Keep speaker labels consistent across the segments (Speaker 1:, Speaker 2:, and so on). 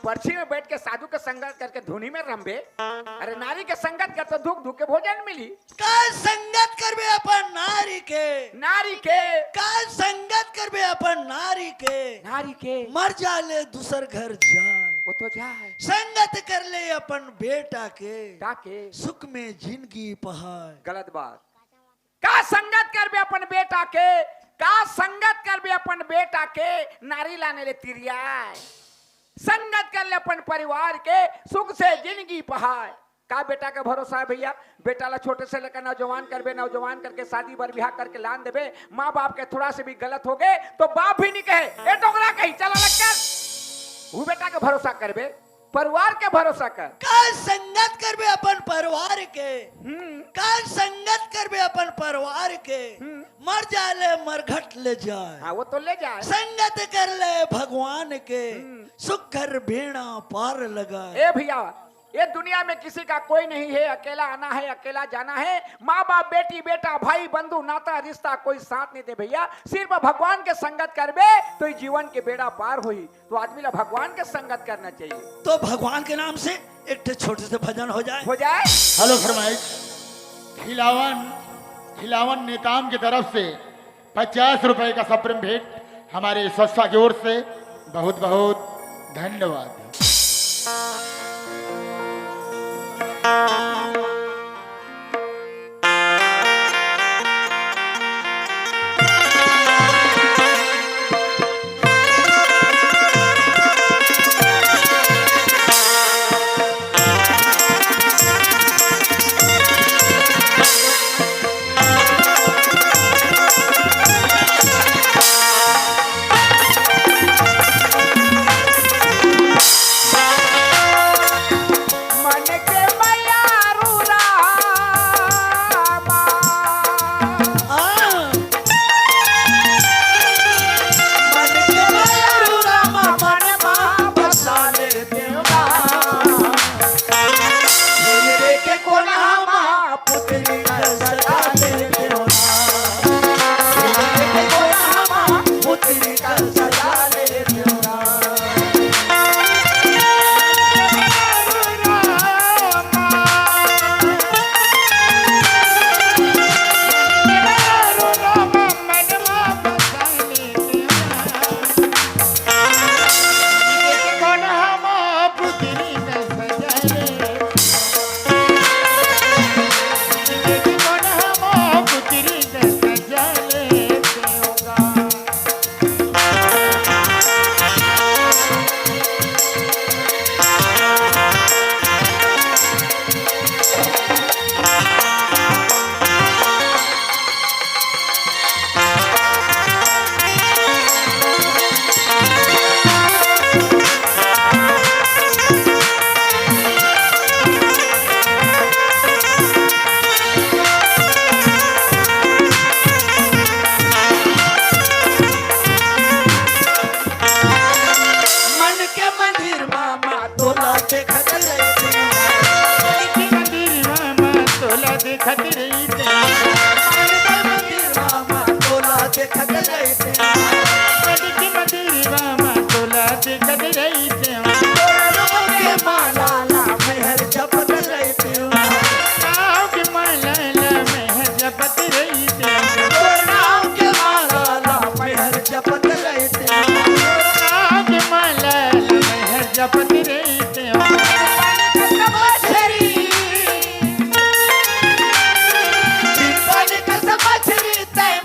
Speaker 1: पर्ची में बैठ के साधु के संगत करके धुनी में रंबे। अरे नारी के संगत कर तो धूक धूक के भोजन मिली।
Speaker 2: का संगत करबे अपन नारी के,
Speaker 1: नारी के
Speaker 2: का संगत करबे अपन नारी के,
Speaker 1: नारी के
Speaker 2: मर जाले दूसर घर जाए,
Speaker 1: वो तो जाए
Speaker 2: संगत कर ले अपन बेटा के,
Speaker 1: ताके
Speaker 2: सुख में जिंदगी पहाड़।
Speaker 1: गलत बात। का संगत करबे अपन बेटा के, का संगत करबे अपन बेटा के, नारी लाने ले तिरियाय। संगत कर ले अपन परिवार के, सुख से जिंदगी पहाड़। का बेटा का भरोसा है भैया? बेटा ला छोटे से लेकर नौजवान करबे, नौजवान करके शादी बर ब्याह करके लान देबे। माँ बाप के थोड़ा से भी गलत हो गए तो बाप भी नहीं कहे ए टोकरा कहीं चला लग कर। वो बेटा का भरोसा करबे, परिवार के भरोसा कर।
Speaker 2: का संगत करबे अपन परिवार के, का संगत करबे अपन परिवार के, मर जाले मरघट ले जाए।
Speaker 1: हाँ वो तो ले जाए।
Speaker 2: संगत कर ले भगवान के, सुख घर भेड़ा पार लगाए।
Speaker 1: ए भैया ये दुनिया में किसी का कोई नहीं है, अकेला आना है अकेला जाना है। माँ बाप बेटी बेटा भाई बंधु नाता रिश्ता कोई साथ नहीं दे भैया। सिर्फ भगवान के संगत करबे तो ही जीवन के बेड़ा पार हुई। तो आदमी ला भगवान के संगत करना चाहिए।
Speaker 2: तो भगवान के नाम से एक छोटे से भजन हो जाए।
Speaker 1: हो जाए।
Speaker 3: हेलो फरमाइश। खिलावन नेताम की तरफ से 50 रुपए का सप्रेम भेंट हमारे संस्था की ओर से बहुत बहुत धन्यवाद।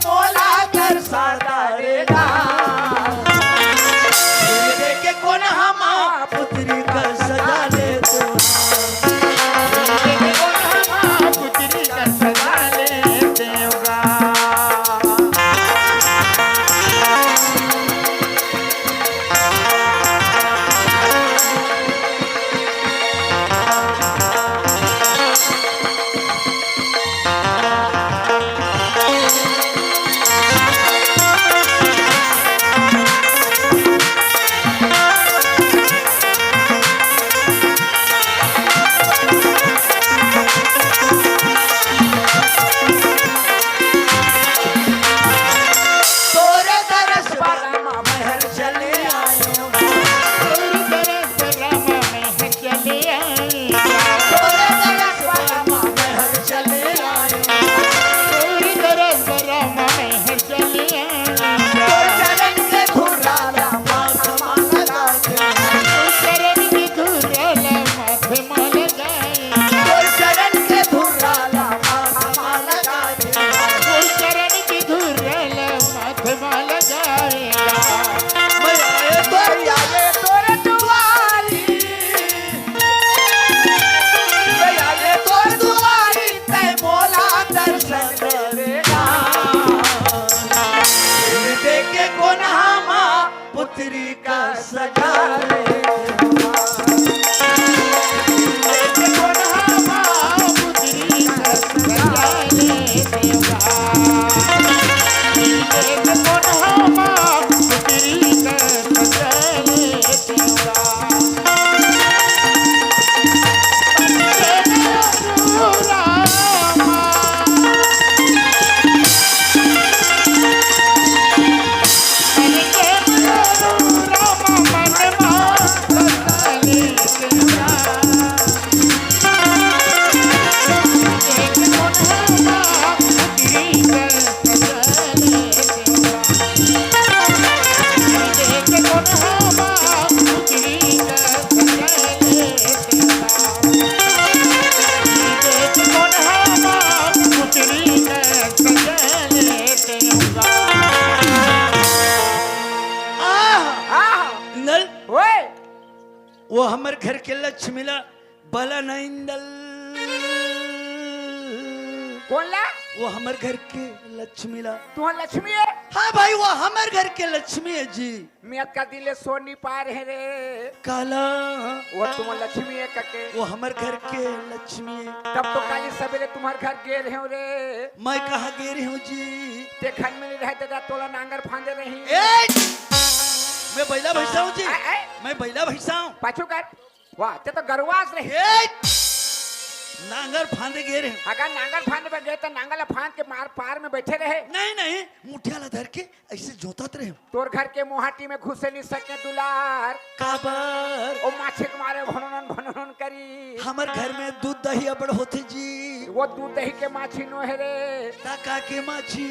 Speaker 2: मोला कर सादा रे। बलन इंदल
Speaker 1: कौन ला
Speaker 2: वो हमर घर के लक्ष्मी ला।
Speaker 1: तू लक्ष्मी है
Speaker 2: हाँ भाई वो हमर घर के लक्ष्मी है जी।
Speaker 1: मियत का दिले सोनी पार है रे
Speaker 2: काला
Speaker 1: वो तुम लक्ष्मी है कके
Speaker 2: वो हमर घर के लक्ष्मी है।
Speaker 1: तब तो काली सवेरे तुम्हारे घर गे रहे हो रे
Speaker 2: मैं कहाँ गे रही हूँ जी।
Speaker 1: ते खन में नहीं रहते दा तोला नांगर फांदे रही
Speaker 2: ए! मैं बैला भैंसा हूँ जी।
Speaker 1: ए, ए,
Speaker 2: मैं बैला भैंसा हूँ।
Speaker 1: पाछू कर वाह ते तो गरवास रहे
Speaker 2: ए! नांगर फांदे गे रहे हैं।
Speaker 1: अगर नांगर फांदे पे गए तो नांगल फांद के मार पार में बैठे रहे
Speaker 2: नहीं नहीं मुठिया ला धर के ऐसे जोतात रहे।
Speaker 1: तोर घर के मोहाटी में घुसे नहीं सके दुलार
Speaker 2: काबर
Speaker 1: ओ माछे के मारे भनन करी
Speaker 2: हमर घर में दूध दही अबड़ होते जी।
Speaker 1: वो दूध दही के माछी नो है रे
Speaker 2: काका के माछी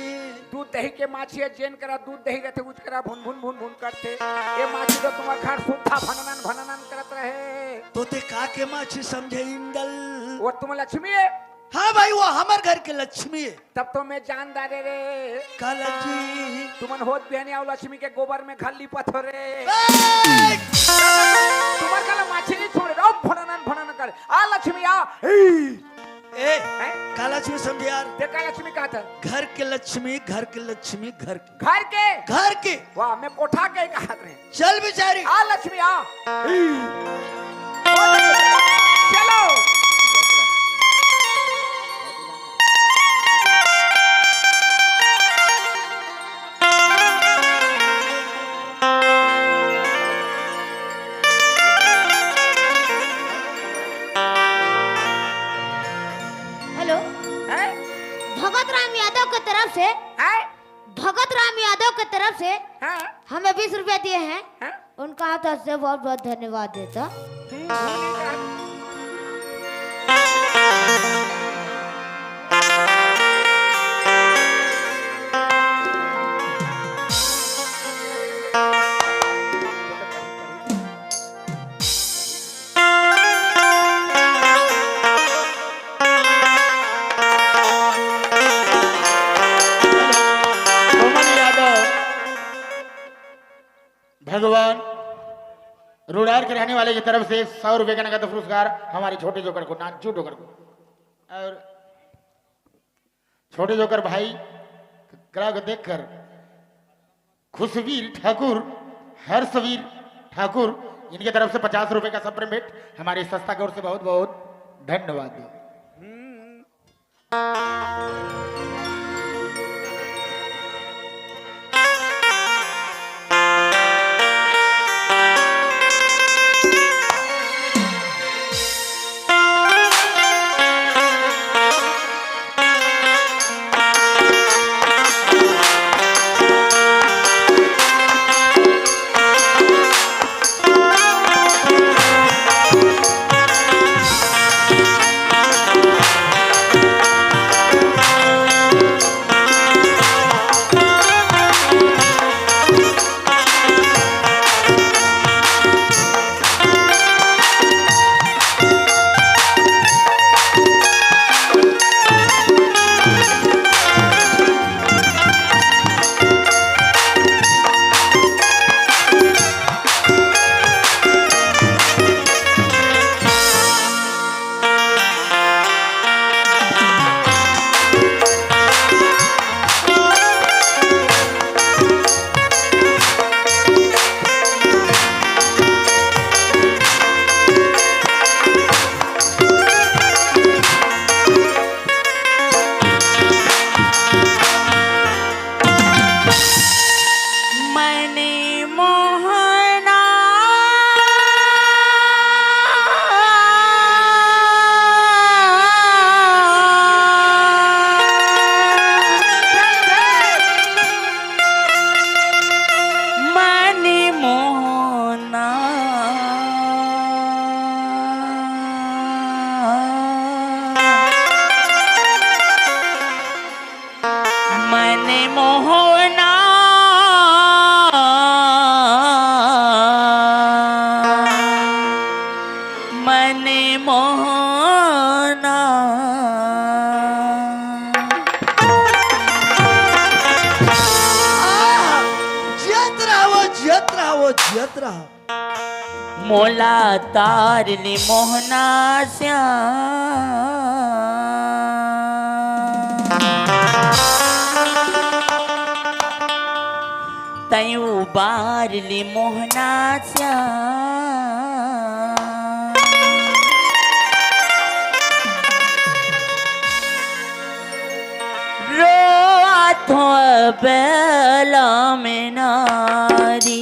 Speaker 1: दूध दही के माछी है जेन करा दूध दही रहते उच करा भुन भुन भुन भुन करते ये माछी तो तुम्हारे घर सुद्धा भनन करत रहे
Speaker 2: तोते का के माछी समझे इंदल।
Speaker 1: वो तुम लक्ष्मी है
Speaker 2: हाँ भाई वो हमर घर के लक्ष्मी है।
Speaker 1: तब तो मैं जानदार रे
Speaker 2: काला जी
Speaker 1: तुमन होत बहनी आओ लक्ष्मी के गोबर में घर लिपत हो रे
Speaker 2: ए!
Speaker 1: तुम्हारे कल माछी नहीं छोड़े ओ भनन कर आ लक्ष्मी आ
Speaker 2: ए
Speaker 1: हैं?
Speaker 2: काला जी समझे यार।
Speaker 1: देखा लक्ष्मी कहा था
Speaker 2: घर के लक्ष्मी घर के लक्ष्मी घर के
Speaker 1: घर के
Speaker 2: घर के
Speaker 1: वाह मैं कोठा के कहा रहे
Speaker 2: चल बेचारी
Speaker 1: आ लक्ष्मी आ चलो
Speaker 4: हेलो
Speaker 1: हैं
Speaker 4: भगत राम यादव की तरफ से
Speaker 1: हैं
Speaker 4: भगत राम यादव की तरफ से
Speaker 1: हैं
Speaker 4: हमें 20 रुपया दिए हैं।
Speaker 1: हैं
Speaker 4: उनका तरफ से बहुत बहुत धन्यवाद देता।
Speaker 3: सोमन यादव भगवान रुड़ार के रहने वाले की तरफ से 100 रुपए का नगद पुरस्कार हमारे छोटे जोकर को नाचू जोकर को और छोटे जोकर भाई कला को देखकर खुशवीर ठाकुर हर्षवीर ठाकुर इनकी तरफ से 50 रुपए का सप्रेम भेंट हमारी संस्था की ओर से बहुत बहुत धन्यवाद।
Speaker 5: मोला तारली मोहना तयू बारली मोहना रोथो बेला में नारी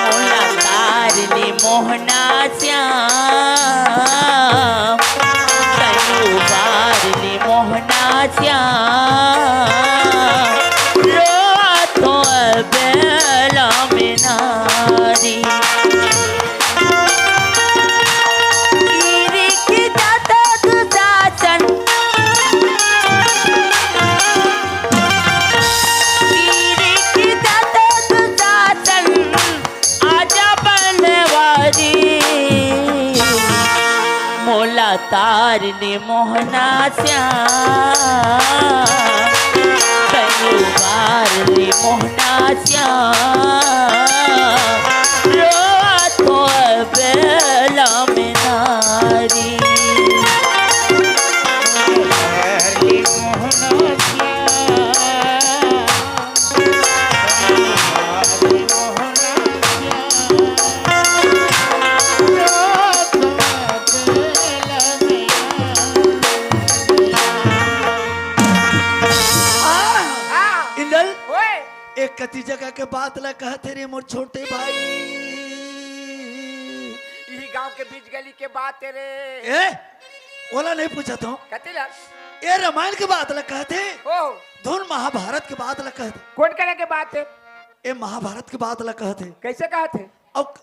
Speaker 5: मोला तारली मोहना श्याम तयू बारली मोहना श्याम रोथो बेला में नारी तारली मोहना श्याम तयू बारली मोहना श्याम रोथो बेला में नारी
Speaker 2: एक कति जगह के बात ला कहते रे मोर छोटे भाई
Speaker 1: यही गांव के बीच गली के बात तेरे
Speaker 2: ए ओला नहीं पूछा तो
Speaker 1: कतिला
Speaker 2: ये रामायण के बात ला कहते
Speaker 1: ओ
Speaker 2: धुन महाभारत के बात ला कहते
Speaker 1: कौन करे के बात है
Speaker 2: ये महाभारत के बात ला कहते
Speaker 1: कैसे कहा थे
Speaker 2: अब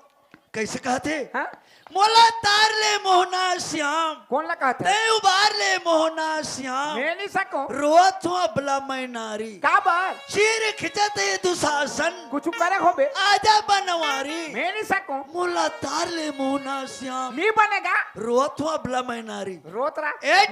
Speaker 2: कैसे कहते
Speaker 1: हाँ
Speaker 2: मोला तार ले मोहना श्याम
Speaker 1: कौन ला कहा था
Speaker 2: ते उबार ले मोहना श्याम
Speaker 1: मैं नहीं सको
Speaker 2: रोत हूँ अबला मैं नारी
Speaker 1: का बार
Speaker 2: चीर खिंचते दुशासन
Speaker 1: कुछ करे हो बे
Speaker 2: आजा बनवारी
Speaker 1: मैं नहीं सको
Speaker 2: मोला तार ले मोहना श्याम
Speaker 1: नहीं बनेगा
Speaker 2: रोत हूँ अबला मैं नारी
Speaker 1: रोत रहा
Speaker 2: ए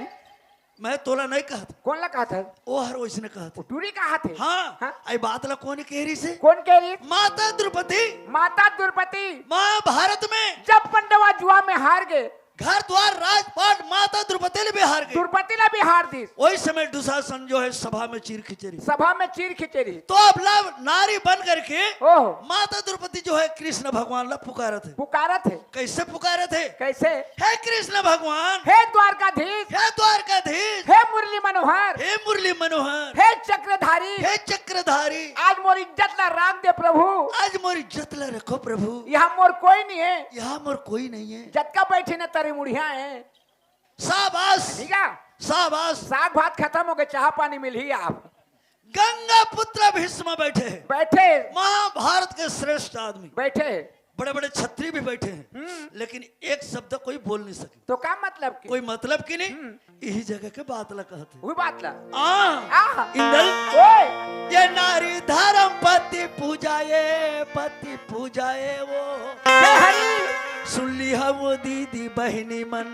Speaker 2: मैं तोला नहीं कहा था
Speaker 1: कौन ला कहा था
Speaker 2: ओ हर वैसने कहा था
Speaker 1: टूरी कहा थे
Speaker 2: हाँ आई बात ला कौन कह रही से
Speaker 1: कौन कह रही
Speaker 2: माता द्रौपदी
Speaker 1: माता द्रौपदी
Speaker 2: महाभारत में
Speaker 1: जब पंडवा जुआ में हार गए
Speaker 2: घर द्वार राजपाट माता द्रौपदी ने भी हार गई
Speaker 1: द्रौपदी ने भी हार दी
Speaker 2: वही समय दुशासन जो है सभा में चीर खिचड़ी
Speaker 1: सभा में चीर खिचड़ी
Speaker 2: तो अब ला नारी बन करके
Speaker 1: ओह
Speaker 2: माता द्रौपदी जो है कृष्ण भगवान ला पुकारा थे
Speaker 1: पुकारा थे
Speaker 2: कैसे पुकारे थे
Speaker 1: कैसे
Speaker 2: हे कृष्ण भगवान
Speaker 1: हे द्वारकाधीश
Speaker 2: हे द्वारकाधीश
Speaker 1: हे मुरली मनोहर
Speaker 2: हे मुरली मनोहर
Speaker 1: हे चक्रधारी
Speaker 2: हे चक्रधारी
Speaker 1: आज मोर इज्जत ला राम दे प्रभु
Speaker 2: आज मोर इज्जत ला रखो प्रभु
Speaker 1: यहाँ मोर कोई नहीं है
Speaker 2: यहाँ मोर कोई नहीं है
Speaker 1: जटका बैठे न तारी मुड़िया है
Speaker 2: शाबाश
Speaker 1: ठीक है
Speaker 2: शाबाश
Speaker 1: साग भात खत्म हो गए चाह पानी मिल ही आप
Speaker 2: गंगा पुत्र भीष्म बैठे हैं
Speaker 1: बैठे
Speaker 2: महाभारत के श्रेष्ठ आदमी
Speaker 1: बैठे
Speaker 2: बड़े बड़े छत्री भी बैठे हैं लेकिन एक शब्द कोई बोल नहीं सके
Speaker 1: तो क्या मतलब की
Speaker 2: कोई मतलब की नहीं यही जगह के बात ला कहते
Speaker 1: वही बात ला
Speaker 2: आ इंदल
Speaker 1: ओए
Speaker 2: ये नारी धर्म पति पूजाए पति पूजाए वो
Speaker 1: जय हरि
Speaker 2: सुन ली हम वो दीदी बहनी मन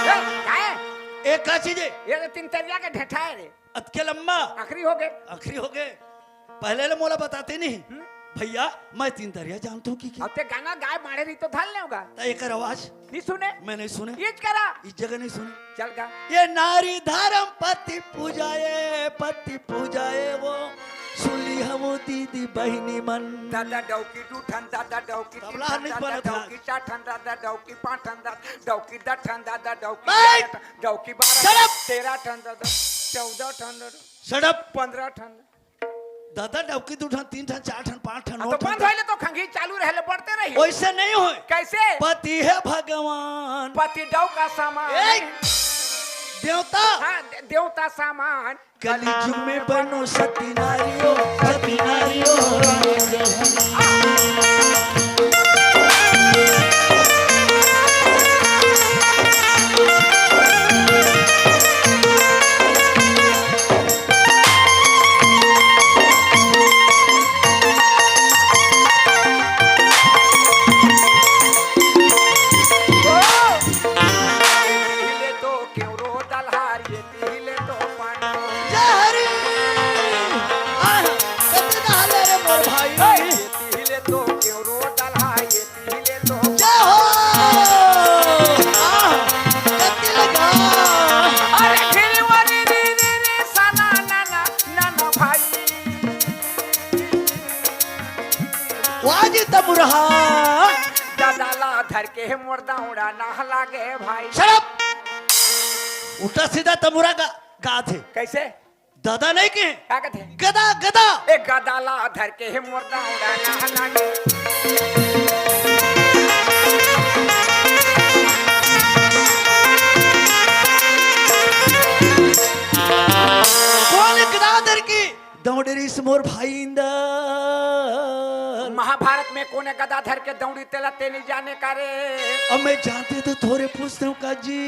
Speaker 2: एक का चीज
Speaker 1: ये तो तीन तरिया के ढेठा है रे
Speaker 2: अतके लम्बा
Speaker 1: आखिरी हो गए
Speaker 2: आखिरी हो गए पहले ले मोला बताते नहीं भैया मैं तीन दरिया जानता हूँ कि
Speaker 1: अब ते गाना गाय मारे रही तो धल नहीं होगा
Speaker 2: एक आवाज
Speaker 1: नहीं सुने
Speaker 2: मैं नहीं सुने
Speaker 1: ये करा
Speaker 2: इस जगह नहीं सुने
Speaker 1: चल गा
Speaker 2: ये नारी धर्म पति पूजाए वो सुली हम दीदी बहनी मन
Speaker 1: दादा डौकी दूठन दादा डौकी
Speaker 2: तबला नहीं बना था।
Speaker 1: डौकी चाठन दादा डौकी पाठन दादा डौकी दठन दादा डौकी
Speaker 2: बैठ!
Speaker 1: डौकी
Speaker 2: Shut
Speaker 1: 12
Speaker 2: up!
Speaker 1: 13 ठन दादा 14 ठन दादा
Speaker 2: सड़प
Speaker 1: 15 ठन
Speaker 2: दादा डबकी दू ठन तीन ठन चार ठन पांच ठन नौ
Speaker 1: तो
Speaker 2: ठन
Speaker 1: बंद होइले तो खंगी चालू रहले बढ़ते रही
Speaker 2: वैसे नहीं हो
Speaker 1: कैसे
Speaker 2: पति है भगवान
Speaker 1: पति डौ का सामान
Speaker 2: ए! देवता
Speaker 1: हाँ देवता सामान
Speaker 2: कली युग में बनो सती नारियो सती नारियो
Speaker 1: दौड़ा ना लागे भाई।
Speaker 2: शराब उल्टा सीधा तमुरा गा थे
Speaker 1: कैसे
Speaker 2: दादा नहीं के
Speaker 1: क्या कहते
Speaker 2: गदा गदा
Speaker 1: एक गदाला धर के हे मोर दौड़ा ना लागे।
Speaker 2: कौन गदाधर की दौड़ेरी से मोर भाई इंदर।
Speaker 1: महाभारत में कोने गदा धर के दौड़ी तेला ते नहीं जाने का रे।
Speaker 2: अब मैं जानते तो थोड़े पूछते हूँ काजी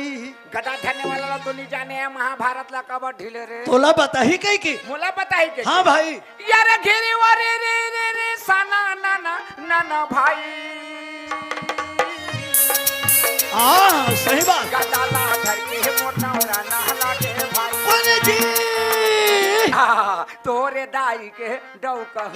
Speaker 1: गदा धरने वाला ला तो नहीं जाने है महाभारत ला कब ढीले रे।
Speaker 2: तोला बता ही कहीं की
Speaker 1: मोला बताई के
Speaker 2: हाँ भाई
Speaker 1: यार घेरे वारे रे रे रे साना नाना नाना भाई।
Speaker 2: हाँ सही बात
Speaker 1: गदाला धर के हे मोर दौड़ा ना लागे भाई।
Speaker 2: कौन जी
Speaker 1: तोरे दाई के डौ कह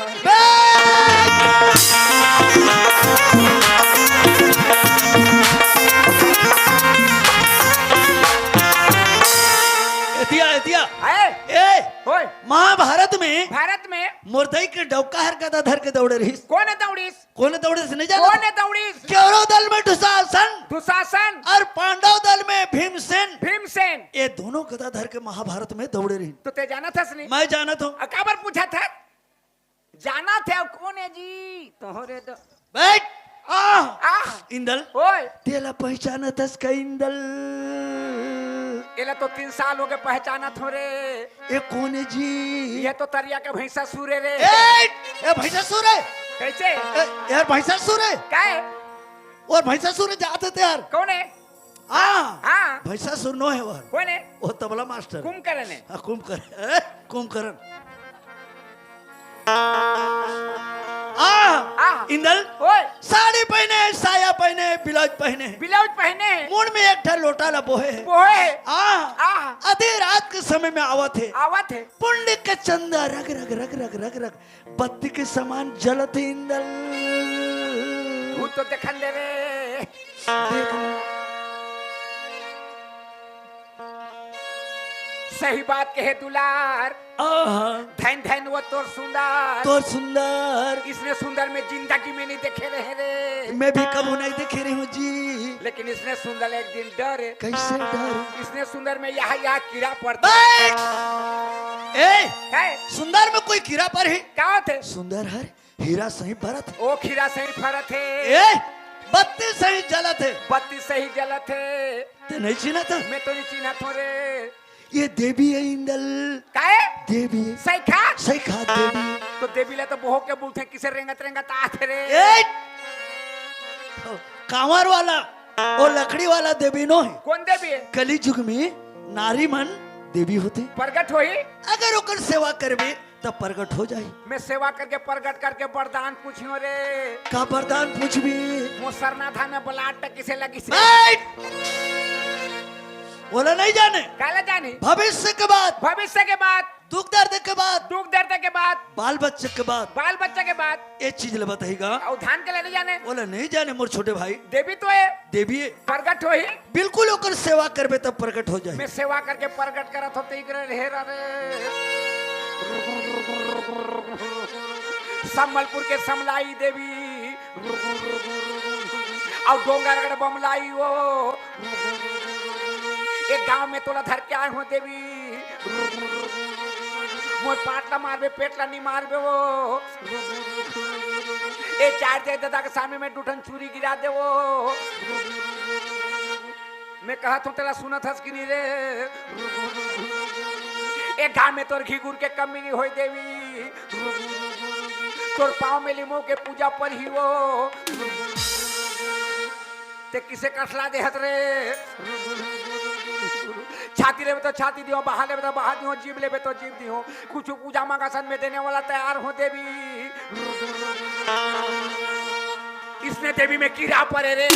Speaker 2: एतिया एतिया
Speaker 1: है
Speaker 2: ए
Speaker 1: होय
Speaker 2: महाभारत में
Speaker 1: भारत में
Speaker 2: मुर्दई के डौका हर गदा धर के दौड़े रही
Speaker 1: कौन है दौड़ीस
Speaker 2: कौन दौड़े से नहीं
Speaker 1: कौन
Speaker 2: जाना
Speaker 1: है दौड़ीस
Speaker 2: कौरव दल में दुशासन
Speaker 1: दुशासन
Speaker 2: और पांडव दल में भीमसेन
Speaker 1: भीमसेन।
Speaker 2: ये दोनों गदाधर के महाभारत में दौड़े रही
Speaker 1: तो ते जाना था नहीं
Speaker 2: मैं जाना था
Speaker 1: अकाबर पूछा था जाना थे अब कौन है जी तोहरे तो
Speaker 2: बैठ इंदल
Speaker 1: ओए
Speaker 2: तेला पहचाना तस का इंदल
Speaker 1: एला तो 3 साल हो गए पहचाना थोरे।
Speaker 2: ये कौन है जी
Speaker 1: ये तो तरिया के भैंसा सूरे रे।
Speaker 2: ये भैंसा सुर है
Speaker 1: कैसे
Speaker 2: यार भैंसा सुर है
Speaker 1: क्या है
Speaker 2: और भैंसा सुर जाते थे यार
Speaker 1: कौन है
Speaker 2: हाँ
Speaker 1: हाँ
Speaker 2: भैंसा सुर नो है वह
Speaker 1: कौन है
Speaker 2: वो तबला मास्टर
Speaker 1: कुंभकर्ण है।
Speaker 2: हाँ कुंभकर्ण इंदल
Speaker 1: ओए
Speaker 2: साड़ी पहने साया पहने ब्लाउज पहने
Speaker 1: ब्लाउज पहने
Speaker 2: मुंड में एक ठा लोटा ला बोहे
Speaker 1: बोहे
Speaker 2: आधी रात के समय में आवत है
Speaker 1: आवत है
Speaker 2: पुण्य के चंदा रग रग रग रग रग रग बत्ती के समान जलत है इंदल
Speaker 1: वो तो देखन दे रे सही बात कहे दुलार धन धन वो तो सुंदर
Speaker 2: तो सुंदर
Speaker 1: इसने सुंदर में जिंदगी में नहीं देखे रहे रे।
Speaker 2: मैं भी कबू नहीं देखे रही हूँ जी
Speaker 1: लेकिन इसने सुंदर एक दिन डरे
Speaker 2: कैसे डर
Speaker 1: इसने सुंदर में यहाँ कीड़ा पड़ता
Speaker 2: ए
Speaker 1: है।
Speaker 2: सुंदर में कोई कीड़ा पर ही
Speaker 1: क्या थे
Speaker 2: सुंदर हर हीरा सही भरत
Speaker 1: ओ खीरा सही फरत है
Speaker 2: ए बत्ती सही जलत है
Speaker 1: बत्ती सही जलत है
Speaker 2: ते नहीं चीना था
Speaker 1: मैं तो नहीं चीना थोड़े
Speaker 2: ये देवी है इंदल
Speaker 1: काहे
Speaker 2: देवी है
Speaker 1: सही खा
Speaker 2: सही खा देवी
Speaker 1: तो देवी ले तो बहु के बोलते किसे रेंगत रेंगत आते रे।
Speaker 2: ए कांवर वाला और लकड़ी वाला देवी नो है
Speaker 1: कौन देवी है
Speaker 2: कली युग में नारी मन देवी होते
Speaker 1: प्रगट होई
Speaker 2: अगर ओकर सेवा करबे तब प्रगट हो जाए।
Speaker 1: मैं सेवा करके प्रगट करके वरदान पूछियो रे
Speaker 2: का वरदान पूछबी
Speaker 1: मो सरना था में बलाट तक किसे लगी से
Speaker 2: बोला नहीं जाने
Speaker 1: काला जानी
Speaker 2: भविष्य के बाद दुख दर्द के बाद
Speaker 1: दुख दर्द के बाद
Speaker 2: बाल बच्चे के बाद
Speaker 1: बाल बच्चे के बाद
Speaker 2: ये चीज ले बताएगा
Speaker 1: और धान के लिए नहीं जाने
Speaker 2: बोला नहीं जाने मोर छोटे भाई
Speaker 1: देवी तो है
Speaker 2: देवी है
Speaker 1: प्रगट होई
Speaker 2: बिल्कुल ओकर सेवा करबे तब प्रकट हो जाए।
Speaker 1: मैं सेवा करके प्रगट करत होते इकरे ढेरा रे संबलपुर के समलाई देवी और डोंगरगढ़ बमलाई वो एक गांव में तोला धर के आए हो देवी मोर पाटला मारबे पेटला नहीं मारबे वो ए चार दे दादा के सामने में डूठन चूरी गिरा दे वो मैं कहा तो तेरा सुना था कि नहीं रे एक गांव में तोर घी गुड़ के कमी नहीं होई देवी तोर पाँव में लिमो के पूजा पर ही वो ते किसे कसला दे हत रे छाती ले तो छाती दियो बहा ले तो बहा दियो जीव ले तो जीव दियो कुछ पूजा मांगासन में देने वाला तैयार हो देवी इसने देवी में कीड़ा पड़े रे